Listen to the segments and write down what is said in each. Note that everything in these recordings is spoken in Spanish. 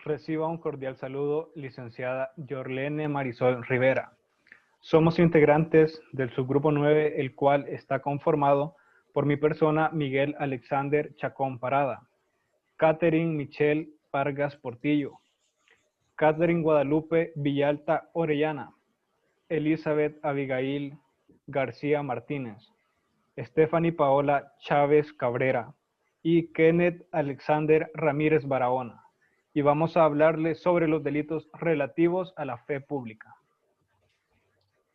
Reciba un cordial saludo, licenciada Yorlene Marisol Rivera. Somos integrantes del subgrupo 9, el cual está conformado por mi persona, Miguel Alexander Chacón Parada, Catherine Michelle Vargas Portillo, Catherine Guadalupe Villalta Orellana, Elizabeth Abigail García Martínez, Stephanie Paola Chávez Cabrera y Kenneth Alexander Ramírez Barahona. Y vamos a hablarles sobre los delitos relativos a la fe pública.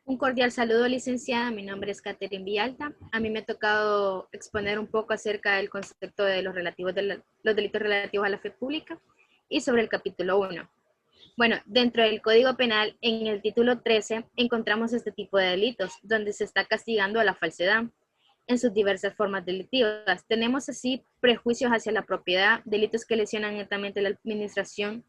Un cordial saludo, licenciada. Mi nombre es Catherine Villalta. A mí me ha tocado exponer un poco acerca del concepto de los delitos relativos a la fe pública y sobre el capítulo 1. Bueno, dentro del Código Penal, en el título 13, encontramos este tipo de delitos, donde se está castigando a la falsedad en sus diversas formas delictivas. Tenemos así prejuicios hacia la propiedad, delitos que lesionan netamente la administración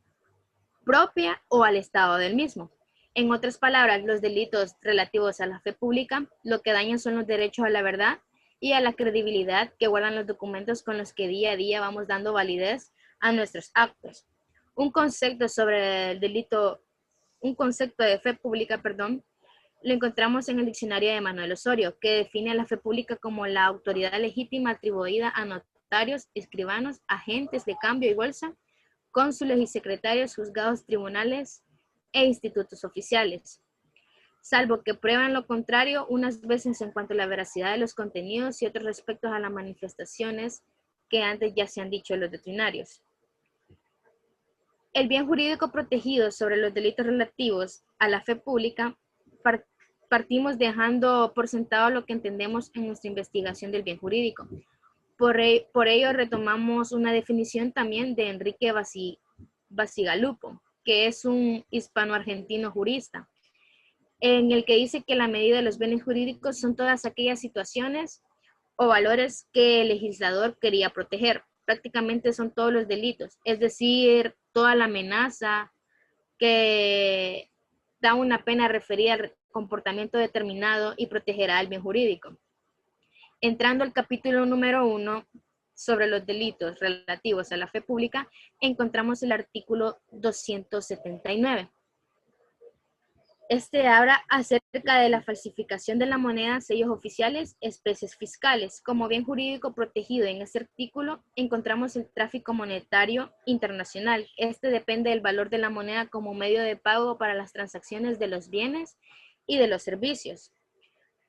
propia o al Estado del mismo. En otras palabras, los delitos relativos a la fe pública lo que dañan son los derechos a la verdad y a la credibilidad que guardan los documentos con los que día a día vamos dando validez a nuestros actos. Un concepto de fe pública, lo encontramos en el diccionario de Manuel Osorio, que define a la fe pública como la autoridad legítima atribuida a notarios, escribanos, agentes de cambio y bolsa, cónsules y secretarios, juzgados, tribunales e institutos oficiales, salvo que prueban lo contrario unas veces en cuanto a la veracidad de los contenidos y otros respecto a las manifestaciones que antes ya se han dicho los doctrinarios. El bien jurídico protegido sobre los delitos relativos a la fe pública partimos dejando por sentado lo que entendemos en nuestra investigación del bien jurídico. Por ello retomamos una definición también de Enrique Bacigalupo, que es un hispano-argentino jurista, en el que dice que la medida de los bienes jurídicos son todas aquellas situaciones o valores que el legislador quería proteger. Prácticamente son todos los delitos, es decir, toda la amenaza que da una pena referida al comportamiento determinado y protegerá el bien jurídico. Entrando al capítulo número 1 sobre los delitos relativos a la fe pública, encontramos el artículo 279. Este habla acerca de la falsificación de la moneda, sellos oficiales, especies fiscales. Como bien jurídico protegido en este artículo, encontramos el tráfico monetario internacional. Este depende del valor de la moneda como medio de pago para las transacciones de los bienes y de los servicios.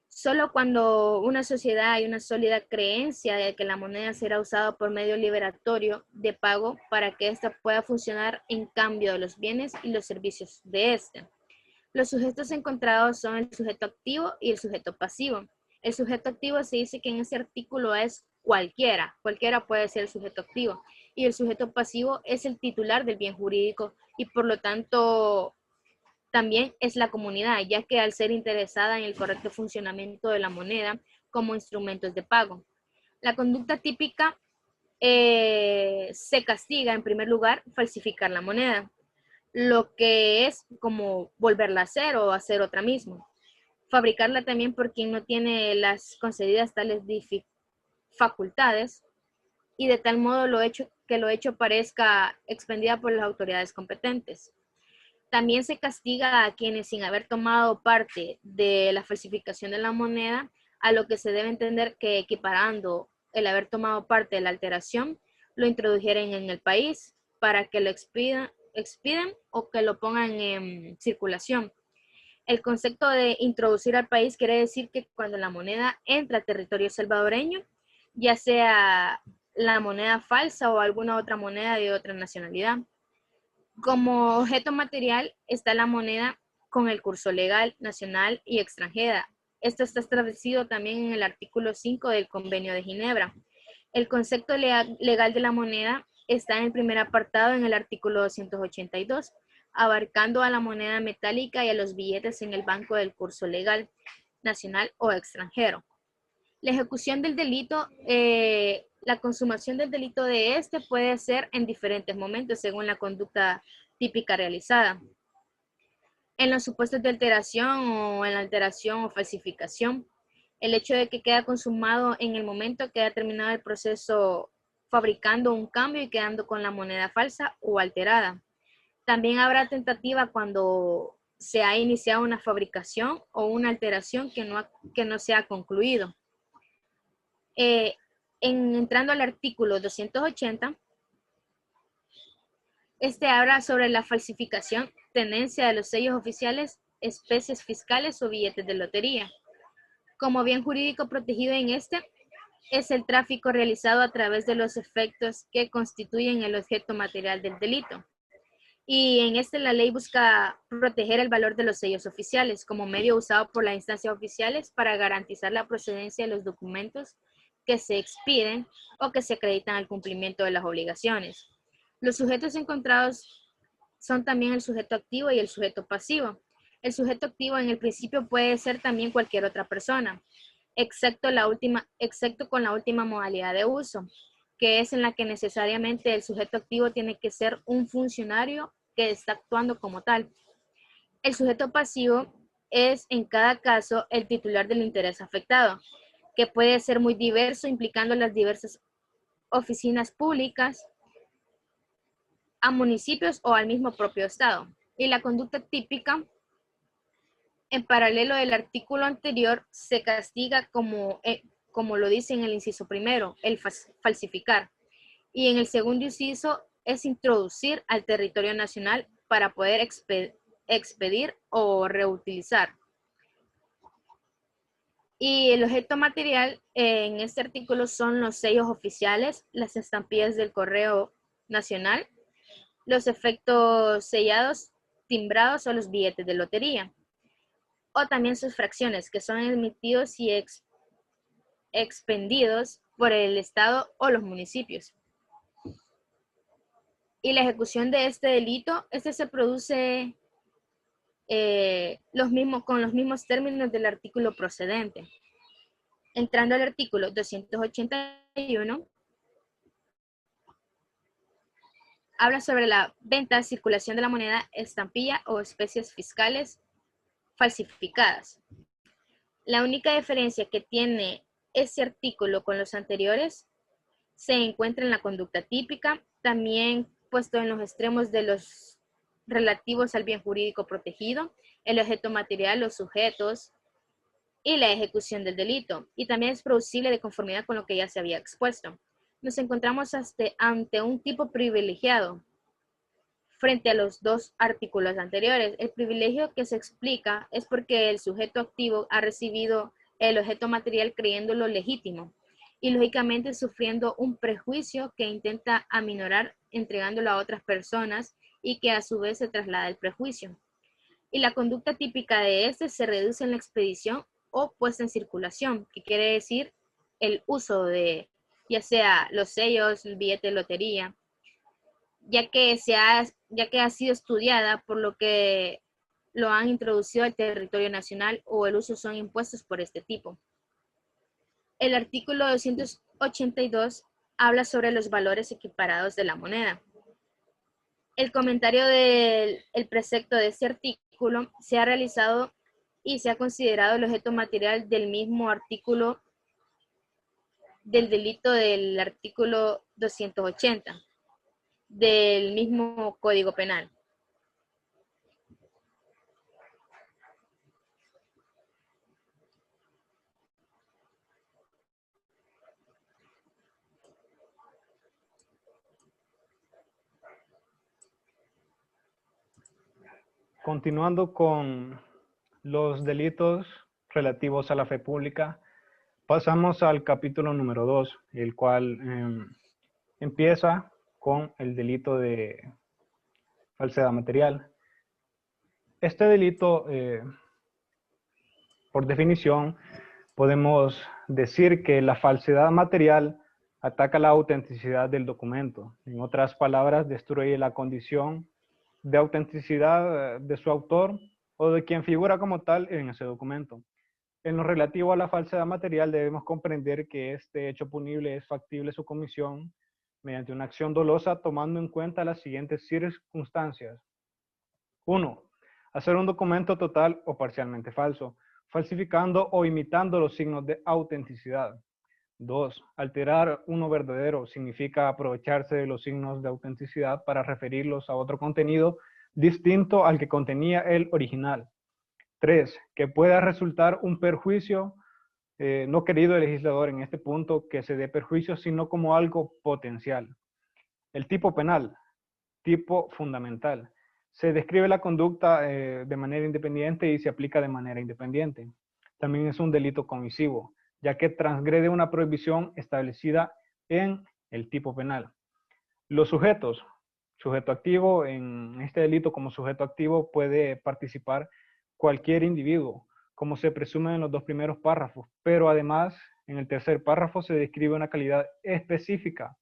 Solo cuando una sociedad hay una sólida creencia de que la moneda será usada por medio liberatorio de pago para que ésta pueda funcionar en cambio de los bienes y los servicios de éste. Los sujetos encontrados son el sujeto activo y el sujeto pasivo. El sujeto activo se dice que en este artículo es cualquiera puede ser el sujeto activo, y el sujeto pasivo es el titular del bien jurídico y por lo tanto también es la comunidad, ya que al ser interesada en el correcto funcionamiento de la moneda como instrumentos de pago. La conducta típica se castiga en primer lugar falsificar la moneda, lo que es como volverla a hacer o hacer otra misma. Fabricarla también por quien no tiene las concedidas tales facultades y de tal modo que lo hecho parezca expendida por las autoridades competentes. También se castiga a quienes sin haber tomado parte de la falsificación de la moneda, a lo que se debe entender que equiparando el haber tomado parte de la alteración, lo introdujeran en el país para que lo expidan o que lo pongan en circulación. El concepto de introducir al país quiere decir que cuando la moneda entra a territorio salvadoreño, ya sea la moneda falsa o alguna otra moneda de otra nacionalidad. Como objeto material está la moneda con el curso legal, nacional y extranjera. Esto está establecido también en el artículo 5 del Convenio de Ginebra. El concepto legal de la moneda está en el primer apartado en el artículo 282, abarcando a la moneda metálica y a los billetes en el banco del curso legal, nacional o extranjero. La ejecución del delito, la consumación del delito de este puede ser en diferentes momentos según la conducta típica realizada. En los supuestos de alteración o en la alteración o falsificación, el hecho de que queda consumado en el momento que ha terminado el proceso fabricando un cambio y quedando con la moneda falsa o alterada. También habrá tentativa cuando se ha iniciado una fabricación o una alteración que no se ha concluido. Eh, entrando al artículo 280, este habla sobre la falsificación, tenencia de los sellos oficiales, especies fiscales o billetes de lotería. Como bien jurídico protegido en este, es el tráfico realizado a través de los efectos que constituyen el objeto material del delito. Y en este la ley busca proteger el valor de los sellos oficiales como medio usado por las instancias oficiales para garantizar la procedencia de los documentos que se expiden o que se acreditan al cumplimiento de las obligaciones. Los sujetos encontrados son también el sujeto activo y el sujeto pasivo. El sujeto activo en el principio puede ser también cualquier otra persona, excepto con la última modalidad de uso, que es en la que necesariamente el sujeto activo tiene que ser un funcionario que está actuando como tal. El sujeto pasivo es en cada caso el titular del interés afectado, que puede ser muy diverso, implicando las diversas oficinas públicas, a municipios o al mismo propio Estado. Y la conducta típica, en paralelo del artículo anterior, se castiga como lo dice en el inciso primero, el falsificar. Y en el segundo inciso es introducir al territorio nacional para poder expedir o reutilizar. Y el objeto material en este artículo son los sellos oficiales, las estampillas del correo nacional, los efectos sellados, timbrados o los billetes de lotería. O también sus fracciones, que son emitidos y expendidos por el Estado o los municipios. Y la ejecución de este delito, se produce con los mismos términos del artículo procedente. Entrando al artículo 281, habla sobre la venta, circulación de la moneda, estampilla o especies fiscales falsificadas. La única diferencia que tiene ese artículo con los anteriores se encuentra en la conducta típica, también puesto en los extremos de los relativos al bien jurídico protegido, el objeto material, los sujetos y la ejecución del delito. Y también es producible de conformidad con lo que ya se había expuesto. Nos encontramos ante un tipo privilegiado frente a los dos artículos anteriores. El privilegio que se explica es porque el sujeto activo ha recibido el objeto material creyéndolo legítimo y lógicamente sufriendo un prejuicio que intenta aminorar entregándolo a otras personas y que a su vez se traslada el prejuicio. Y la conducta típica de este se reduce en la expedición o puesta en circulación, que quiere decir el uso de ya sea los sellos, el billete de lotería, ya que ha sido estudiada por lo que lo han introducido al territorio nacional o el uso son impuestos por este tipo. El artículo 282 habla sobre los valores equiparados de la moneda. El comentario del precepto de este artículo se ha realizado y se ha considerado el objeto material del mismo artículo del delito del artículo 280 del mismo Código Penal. Continuando con los delitos relativos a la fe pública, pasamos al capítulo número 2, el cual empieza con el delito de falsedad material. Este delito, por definición, podemos decir que la falsedad material ataca la autenticidad del documento. En otras palabras, destruye la condición de autenticidad de su autor o de quien figura como tal en ese documento. En lo relativo a la falsedad material, debemos comprender que este hecho punible es factible su comisión mediante una acción dolosa tomando en cuenta las siguientes circunstancias. 1. Hacer un documento total o parcialmente falso, falsificando o imitando los signos de autenticidad. 2. Alterar uno verdadero significa aprovecharse de los signos de autenticidad para referirlos a otro contenido distinto al que contenía el original. 3. Que pueda resultar un perjuicio no querido el legislador en este punto que se dé perjuicio, sino como algo potencial. El tipo penal, tipo fundamental. Se describe la conducta de manera independiente y se aplica de manera independiente. También es un delito comisivo, ya que transgrede una prohibición establecida en el tipo penal. Los sujetos, sujeto activo, en este delito como sujeto activo puede participar cualquier individuo, como se presume en los dos primeros párrafos, pero además en el tercer párrafo se describe una calidad específica,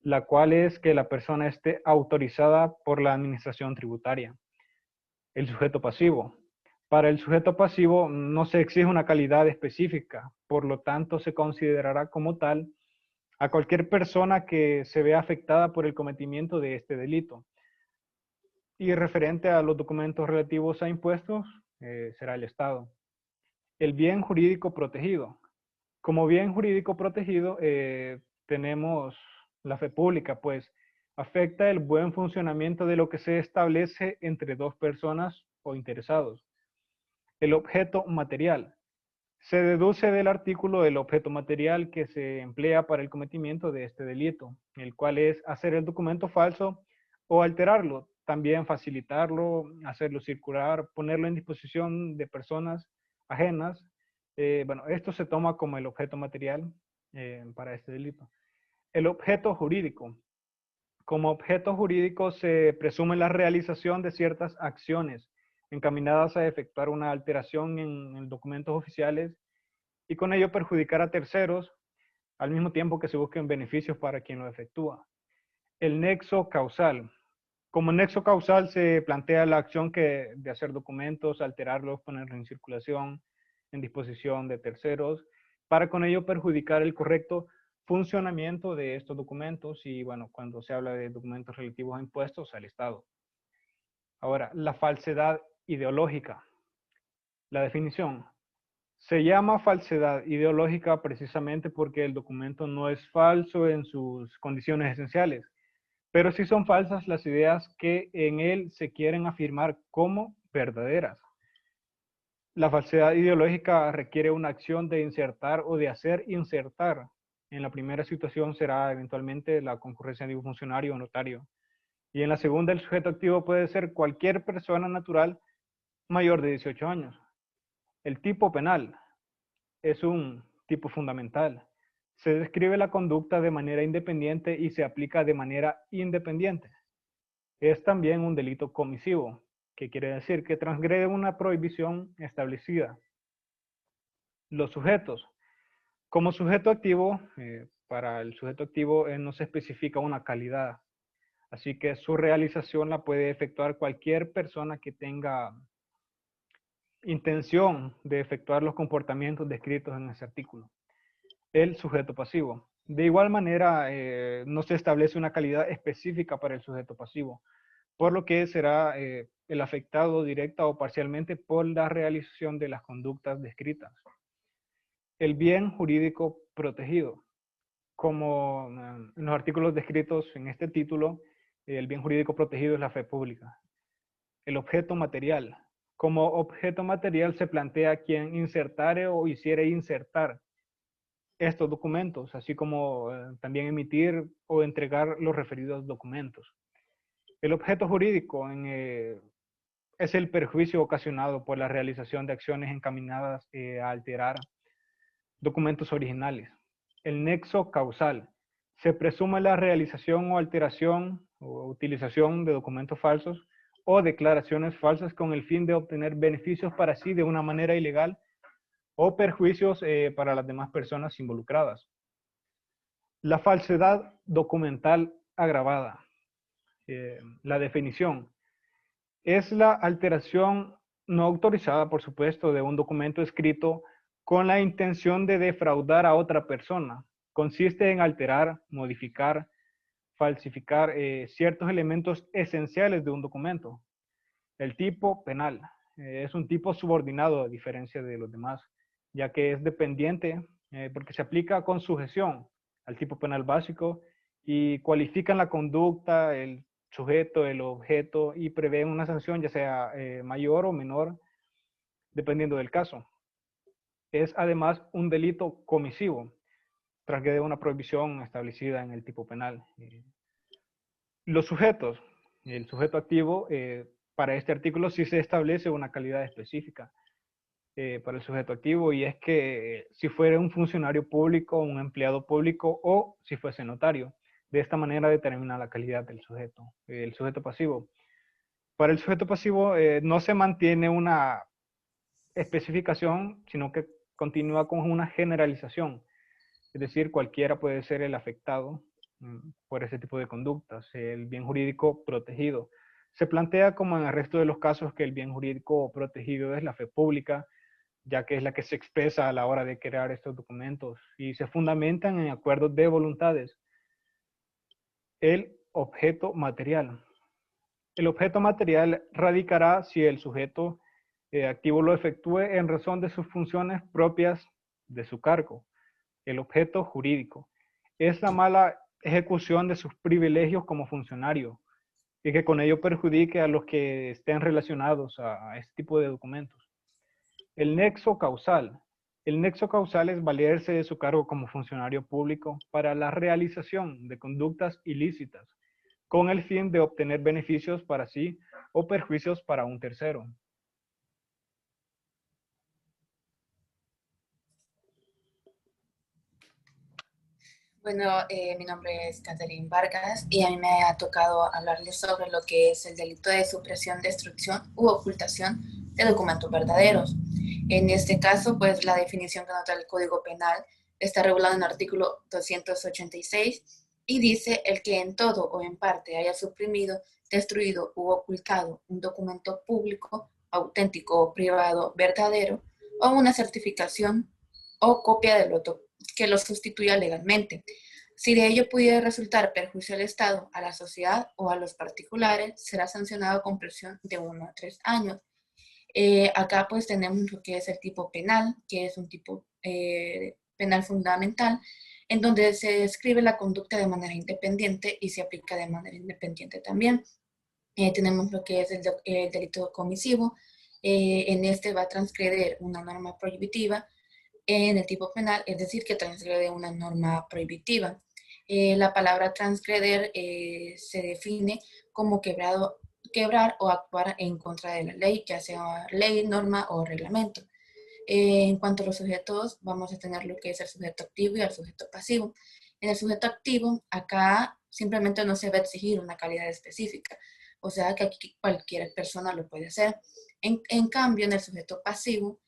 la cual es que la persona esté autorizada por la administración tributaria. El sujeto pasivo. Para el sujeto pasivo no se exige una calidad específica, por lo tanto se considerará como tal a cualquier persona que se vea afectada por el cometimiento de este delito. Y referente a los documentos relativos a impuestos, será el Estado. El bien jurídico protegido. Como bien jurídico protegido, tenemos la fe pública, pues afecta el buen funcionamiento de lo que se establece entre dos personas o interesados. El objeto material. Se deduce del artículo el objeto material que se emplea para el cometimiento de este delito, el cual es hacer el documento falso o alterarlo, también facilitarlo, hacerlo circular, ponerlo en disposición de personas ajenas. Bueno, esto se toma como el objeto material para este delito. El objeto jurídico. Como objeto jurídico se presume la realización de ciertas acciones encaminadas a efectuar una alteración en documentos oficiales y con ello perjudicar a terceros al mismo tiempo que se busquen beneficios para quien lo efectúa. El nexo causal. Como nexo causal se plantea la acción de hacer documentos, alterarlos, ponerlos en circulación, en disposición de terceros, para con ello perjudicar el correcto funcionamiento de estos documentos y, bueno, cuando se habla de documentos relativos a impuestos, al Estado. Ahora, la falsedad ideológica. La definición. Se llama falsedad ideológica precisamente porque el documento no es falso en sus condiciones esenciales, pero sí son falsas las ideas que en él se quieren afirmar como verdaderas. La falsedad ideológica requiere una acción de insertar o de hacer insertar. En la primera situación será eventualmente la concurrencia de un funcionario o notario. Y en la segunda el sujeto activo puede ser cualquier persona natural mayor de 18 años. El tipo penal es un tipo fundamental. Se describe la conducta de manera independiente y se aplica de manera independiente. Es también un delito comisivo, que quiere decir que transgrede una prohibición establecida. Los sujetos. Como sujeto activo, para el sujeto activo no se especifica una calidad, así que su realización la puede efectuar cualquier persona que tenga intención de efectuar los comportamientos descritos en ese artículo. El sujeto pasivo. De igual manera, no se establece una calidad específica para el sujeto pasivo, por lo que será el afectado directa o parcialmente por la realización de las conductas descritas. El bien jurídico protegido. Como en los artículos descritos en este título, el bien jurídico protegido es la fe pública. El objeto material. Como objeto material se plantea quien insertare o hiciere insertar estos documentos, así como también emitir o entregar los referidos documentos. El objeto jurídico es el perjuicio ocasionado por la realización de acciones encaminadas a alterar documentos originales. El nexo causal. Se presume la realización o alteración o utilización de documentos falsos o declaraciones falsas con el fin de obtener beneficios para sí de una manera ilegal o perjuicios para las demás personas involucradas. La falsedad documental agravada. La definición. Es la alteración no autorizada, por supuesto, de un documento escrito con la intención de defraudar a otra persona. Consiste en alterar, modificar, falsificar ciertos elementos esenciales de un documento. El tipo penal es un tipo subordinado a diferencia de los demás, ya que es dependiente porque se aplica con sujeción al tipo penal básico y cualifican la conducta, el sujeto, el objeto y prevén una sanción ya sea mayor o menor dependiendo del caso. Es además un delito comisivo, transgrede una prohibición establecida en el tipo penal. Los sujetos, el sujeto activo, para este artículo sí se establece una calidad específica para el sujeto activo y es que si fuera un funcionario público, un empleado público o si fuese notario. De esta manera determina la calidad del sujeto, el sujeto pasivo. Para el sujeto pasivo no se mantiene una especificación, sino que continúa con una generalización. Es decir, cualquiera puede ser el afectado por ese tipo de conductas, el bien jurídico protegido. Se plantea como en el resto de los casos que el bien jurídico protegido es la fe pública, ya que es la que se expresa a la hora de crear estos documentos y se fundamentan en acuerdos de voluntades. El objeto material. El objeto material radicará si el sujeto activo lo efectúe en razón de sus funciones propias de su cargo. El objeto jurídico es la mala ejecución de sus privilegios como funcionario y que con ello perjudique a los que estén relacionados a este tipo de documentos. El nexo causal. El nexo causal es valerse de su cargo como funcionario público para la realización de conductas ilícitas con el fin de obtener beneficios para sí o perjuicios para un tercero. Bueno, mi nombre es Catherine Vargas y a mí me ha tocado hablarles sobre lo que es el delito de supresión, destrucción u ocultación de documentos verdaderos. En este caso, pues la definición que nota el Código Penal está regulada en el artículo 286 y dice el que en todo o en parte haya suprimido, destruido u ocultado un documento público, auténtico o privado verdadero o una certificación o copia del otro que lo sustituya legalmente. Si de ello pudiera resultar perjuicio al Estado, a la sociedad o a los particulares, será sancionado con prisión de 1 a 3 años. Acá pues tenemos lo que es el tipo penal, que es un tipo penal fundamental, en donde se describe la conducta de manera independiente y se aplica de manera independiente también. Tenemos lo que es el delito comisivo. En este va a transgredir una norma prohibitiva en el tipo penal, es decir, que transgrede una norma prohibitiva. La palabra transgreder se define como quebrar o actuar en contra de la ley, ya sea ley, norma o reglamento. En cuanto a los sujetos, vamos a tener lo que es el sujeto activo y el sujeto pasivo. En el sujeto activo, acá simplemente no se va a exigir una calidad específica, o sea que aquí cualquier persona lo puede hacer. En cambio, en el sujeto pasivo,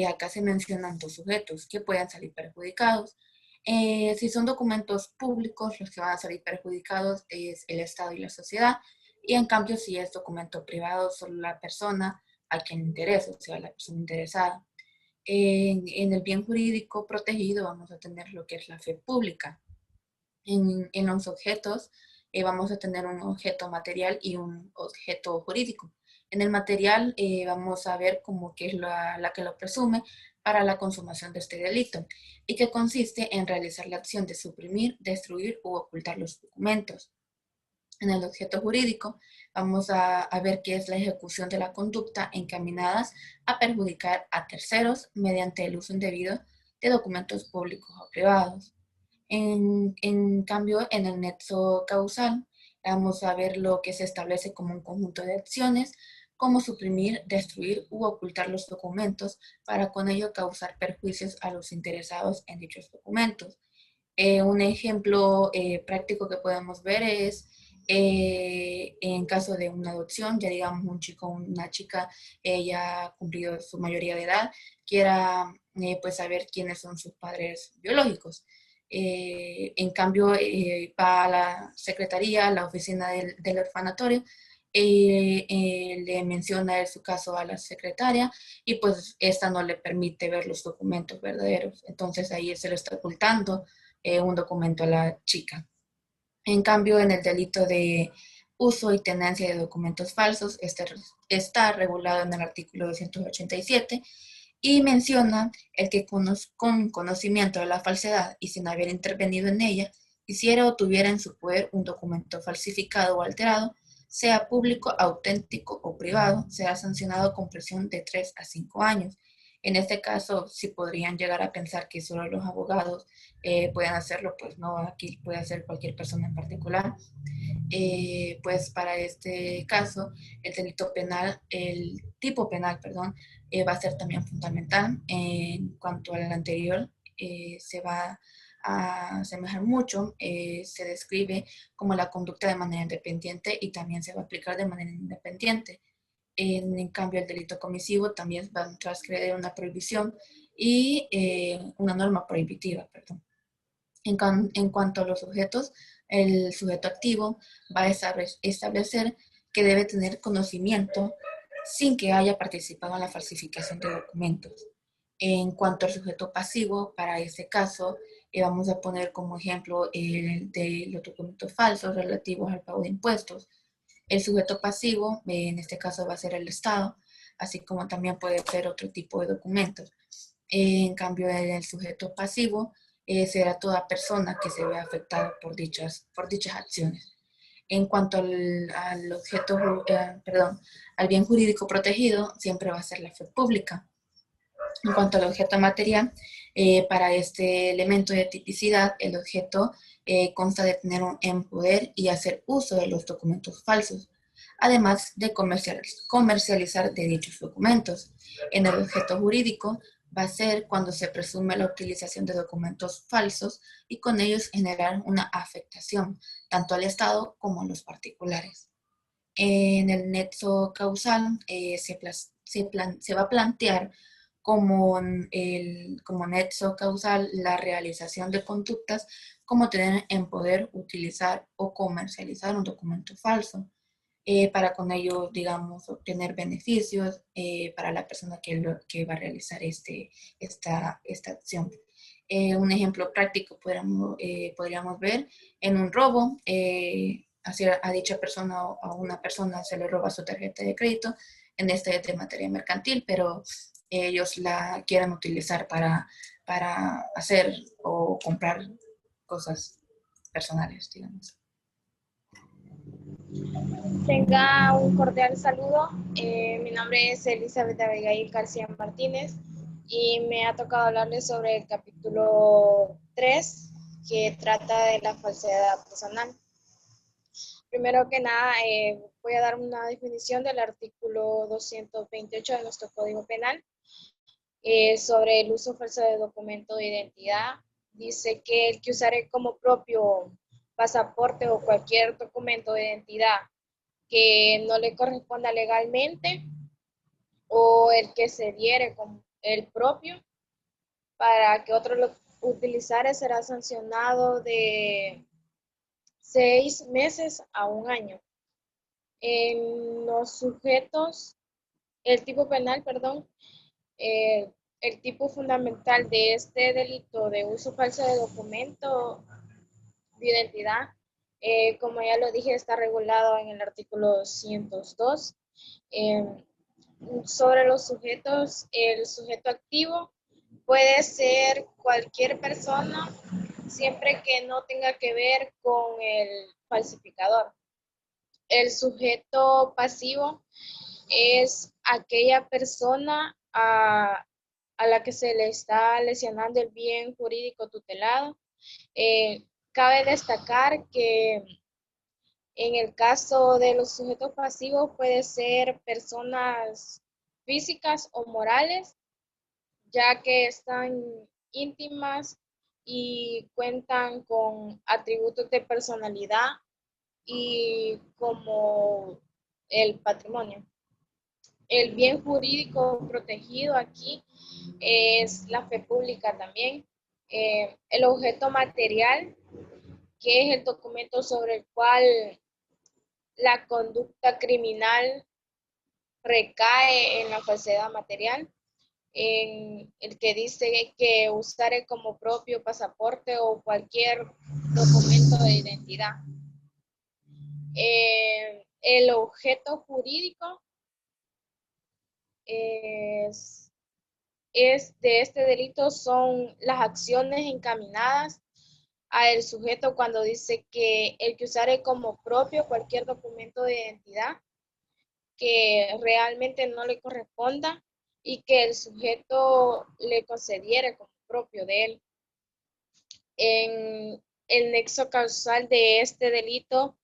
acá se mencionan dos sujetos que pueden salir perjudicados. Si son documentos públicos, los que van a salir perjudicados es el Estado y la sociedad, y en cambio, si es documento privado, solo la persona a quien interesa, o sea, la persona interesada. En el bien jurídico protegido vamos a tener lo que es la fe pública. En los objetos vamos a tener un objeto material y un objeto jurídico. En el material vamos a ver como que es la que lo presume para la consumación de este delito y que consiste en realizar la acción de suprimir, destruir u ocultar los documentos. En el objeto jurídico vamos a ver qué es la ejecución de la conducta encaminadas a perjudicar a terceros mediante el uso indebido de documentos públicos o privados. En cambio, en el nexo causal vamos a ver lo que se establece como un conjunto de acciones, como suprimir, destruir u ocultar los documentos para con ello causar perjuicios a los interesados en dichos documentos. Un ejemplo práctico que podemos ver es en caso de una adopción, ya digamos un chico o una chica ya ha cumplido su mayoría de edad, quiera pues saber quiénes son sus padres biológicos. En cambio, va a la secretaría, a la oficina del orfanatorio, le menciona en su caso a la secretaria y pues esta no le permite ver los documentos verdaderos. Entonces ahí se le está ocultando un documento a la chica. En cambio, en el delito de uso y tenencia de documentos falsos, este está regulado en el artículo 287 Y menciona el que con conocimiento de la falsedad y sin haber intervenido en ella, hiciera o tuviera en su poder un documento falsificado o alterado, sea público, auténtico o privado, será sancionado con prisión de 3 a 5 años. En este caso, si podrían llegar a pensar que solo los abogados pueden hacerlo, pues no, aquí puede hacer cualquier persona en particular. Pues para este caso, el delito penal, el tipo penal, perdón, va a ser también fundamental. En cuanto al anterior, se va a asemejar mucho, se describe como la conducta de manera independiente y también se va a aplicar de manera independiente. En cambio, el delito comisivo también va a transgredir una prohibición y una norma prohibitiva, perdón. En cuanto a los sujetos, el sujeto activo va a establecer que debe tener conocimiento sin que haya participado en la falsificación de documentos. En cuanto al sujeto pasivo, para este caso, vamos a poner como ejemplo el de los documentos falsos relativos al pago de impuestos. El sujeto pasivo, en este caso va a ser el Estado, así como también puede ser otro tipo de documentos. En cambio, el sujeto pasivo será toda persona que se vea afectada por dichas acciones. En cuanto al objeto, perdón, al bien jurídico protegido, siempre va a ser la fe pública. En cuanto al objeto material, para este elemento de tipicidad, el objeto consta de tener en poder y hacer uso de los documentos falsos, además de comercializar de dichos documentos. En el objeto jurídico va a ser cuando se presume la utilización de documentos falsos y con ellos generar una afectación tanto al Estado como a los particulares. En el nexo causal se va a plantear como nexo causal la realización de conductas como tener en poder, utilizar o comercializar un documento falso, para con ello, digamos, obtener beneficios para la persona que va a realizar esta acción. Un ejemplo práctico podríamos ver en un robo, a dicha persona o a una persona se le roba su tarjeta de crédito, en este de materia mercantil, pero ellos la quieran utilizar para hacer o comprar cosas personales, digamos. Tenga un cordial saludo. Mi nombre es Elizabeth Abigail García Martínez y me ha tocado hablarles sobre el capítulo 3 que trata de la falsedad personal. Primero que nada, voy a dar una definición del artículo 228 de nuestro Código Penal sobre el uso falso de documento de identidad. Dice que el que usare como propio pasaporte o cualquier documento de identidad que no le corresponda legalmente o el que se diere como el propio para que otro lo utilizare será sancionado de 6 meses a 1 año. En los sujetos, el tipo penal, perdón, el tipo fundamental de este delito de uso falso de documento de identidad, como ya lo dije, está regulado en el artículo 202. Sobre los sujetos, el sujeto activo puede ser cualquier persona siempre que no tenga que ver con el falsificador. El sujeto pasivo es aquella persona a la que se le está lesionando el bien jurídico tutelado. Cabe destacar que en el caso de los sujetos pasivos puede ser personas físicas o morales, ya que están íntimas y cuentan con atributos de personalidad y como el patrimonio. El bien jurídico protegido aquí es la fe pública también. El objeto material, que es el documento sobre el cual la conducta criminal recae en la falsedad material, en el que dice que usare como propio pasaporte o cualquier documento de identidad. El objeto jurídico es de este delito son las acciones encaminadas a el sujeto cuando dice que el que usare como propio cualquier documento de identidad que realmente no le corresponda y que el sujeto le concediera como propio de él. En el nexo causal de este delito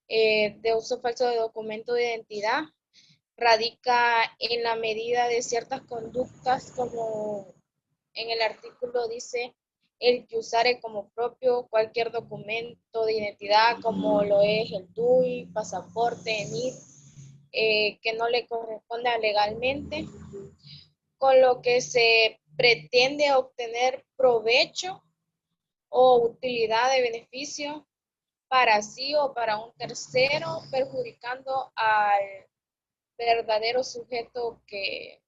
de uso falso de documento de identidad radica en la medida de ciertas conductas, como en el artículo dice, el que usare como propio cualquier documento de identidad, como lo es el DUI, pasaporte, NID, que no le corresponda legalmente, con lo que se pretende obtener provecho o utilidad de beneficio para sí o para un tercero, perjudicando al verdadero sujeto que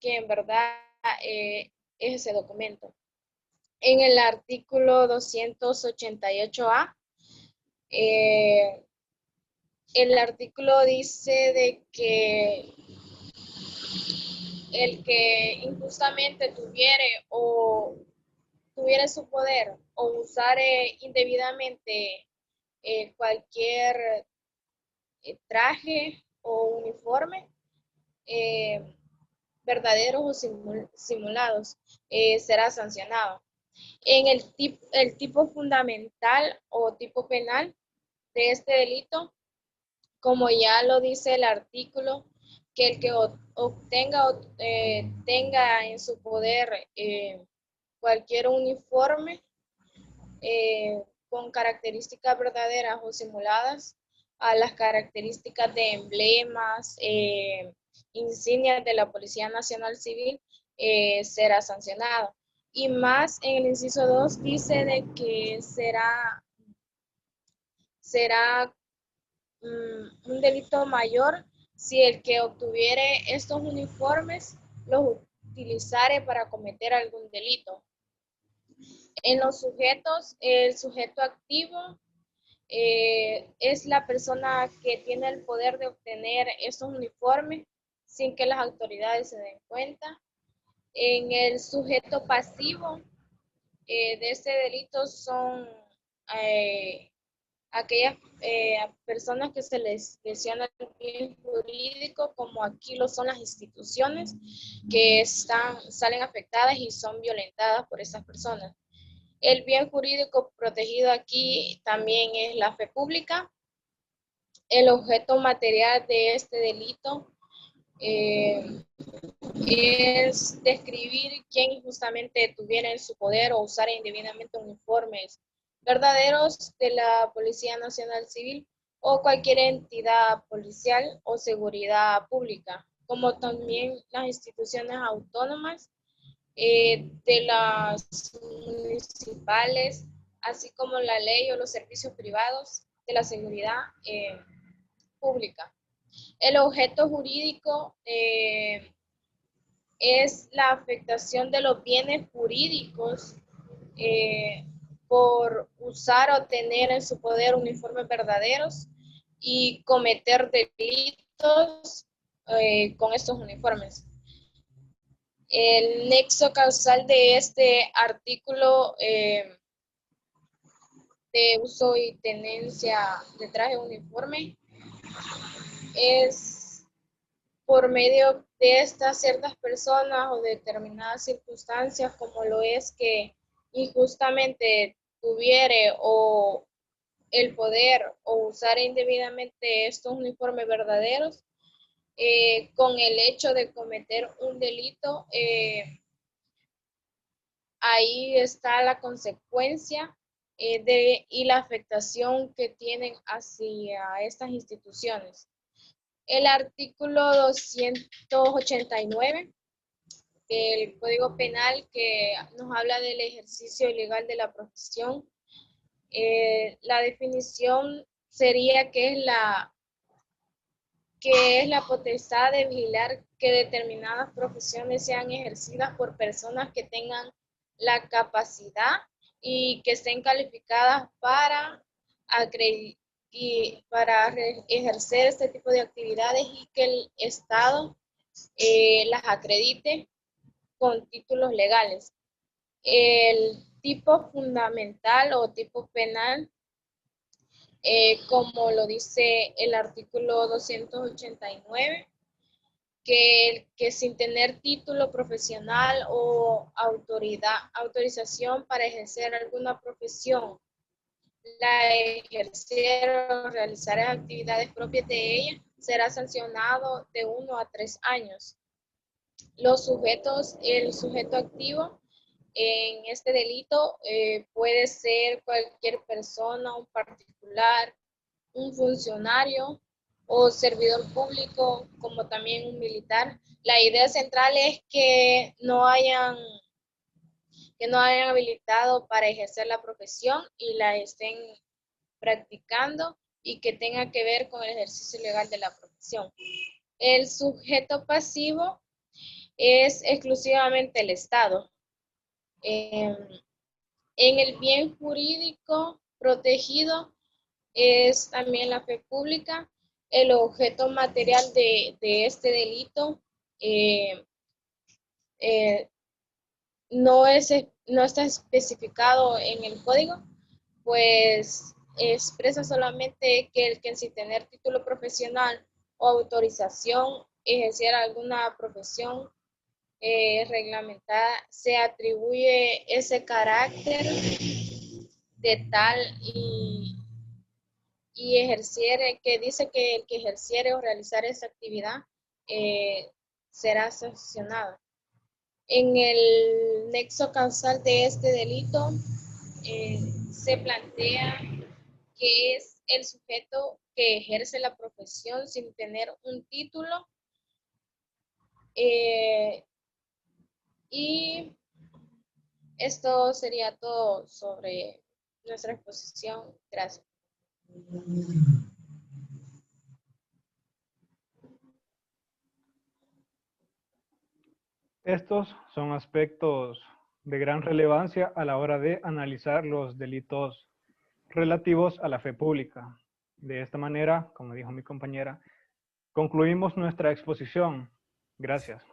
en verdad es ese documento. En el artículo 288A, el artículo dice de que el que injustamente tuviere su poder o usare indebidamente cualquier traje o uniforme, verdaderos o simulados, será sancionado. En el tipo fundamental o tipo penal de este delito, como ya lo dice el artículo, que el que obtenga o tenga en su poder cualquier uniforme con características verdaderas o simuladas a las características de emblemas, insignias de la Policía Nacional Civil, será sancionado. Y más en el inciso 2 dice de que será un delito mayor si el que obtuviere estos uniformes los utilizare para cometer algún delito. En los sujetos, el sujeto activo es la persona que tiene el poder de obtener estos uniformes sin que las autoridades se den cuenta. En el sujeto pasivo de este delito son aquellas personas que se les lesiona el bien jurídico, como aquí lo son las instituciones que salen afectadas y son violentadas por esas personas. El bien jurídico protegido aquí también es la fe pública. El objeto material de este delito es describir quién injustamente tuviera en su poder o usara indebidamente uniformes verdaderos de la Policía Nacional Civil o cualquier entidad policial o seguridad pública, como también las instituciones autónomas de las municipales, así como la ley o los servicios privados de la seguridad pública. El objeto jurídico es la afectación de los bienes jurídicos por usar o tener en su poder uniformes verdaderos y cometer delitos con estos uniformes. El nexo causal de este artículo de uso y tenencia de traje uniforme es por medio de estas ciertas personas o determinadas circunstancias, como lo es que injustamente tuviere o el poder o usar indebidamente estos uniformes verdaderos, con el hecho de cometer un delito, ahí está la consecuencia y la afectación que tienen hacia estas instituciones. El artículo 289 del Código Penal, que nos habla del ejercicio ilegal de la profesión, la definición sería que es la potestad de vigilar que determinadas profesiones sean ejercidas por personas que tengan la capacidad y que estén calificadas para ejercer este tipo de actividades y que el Estado las acredite con títulos legales. El tipo fundamental o tipo penal, como lo dice el artículo 289, que sin tener título profesional o autorización para ejercer alguna profesión, la ejercer o realizar actividades propias de ella, será sancionado de 1 a 3 años. El sujeto activo en este delito puede ser cualquier persona, un particular, un funcionario o servidor público, como también un militar. La idea central es que no hayan habilitado para ejercer la profesión y la estén practicando y que tenga que ver con el ejercicio legal de la profesión. El sujeto pasivo es exclusivamente el Estado. En el bien jurídico protegido es también la fe pública. El objeto material de este delito no está especificado en el código, pues expresa solamente que el que sin tener título profesional o autorización ejerciera alguna profesión reglamentada, se atribuye ese carácter de tal y ejerciere, que dice que el que ejerciere o realizar esa actividad será sancionado. En el nexo causal de este delito se plantea que es el sujeto que ejerce la profesión sin tener un título y esto sería todo sobre nuestra exposición. Gracias. Estos son aspectos de gran relevancia a la hora de analizar los delitos relativos a la fe pública. De esta manera, como dijo mi compañera, concluimos nuestra exposición. Gracias.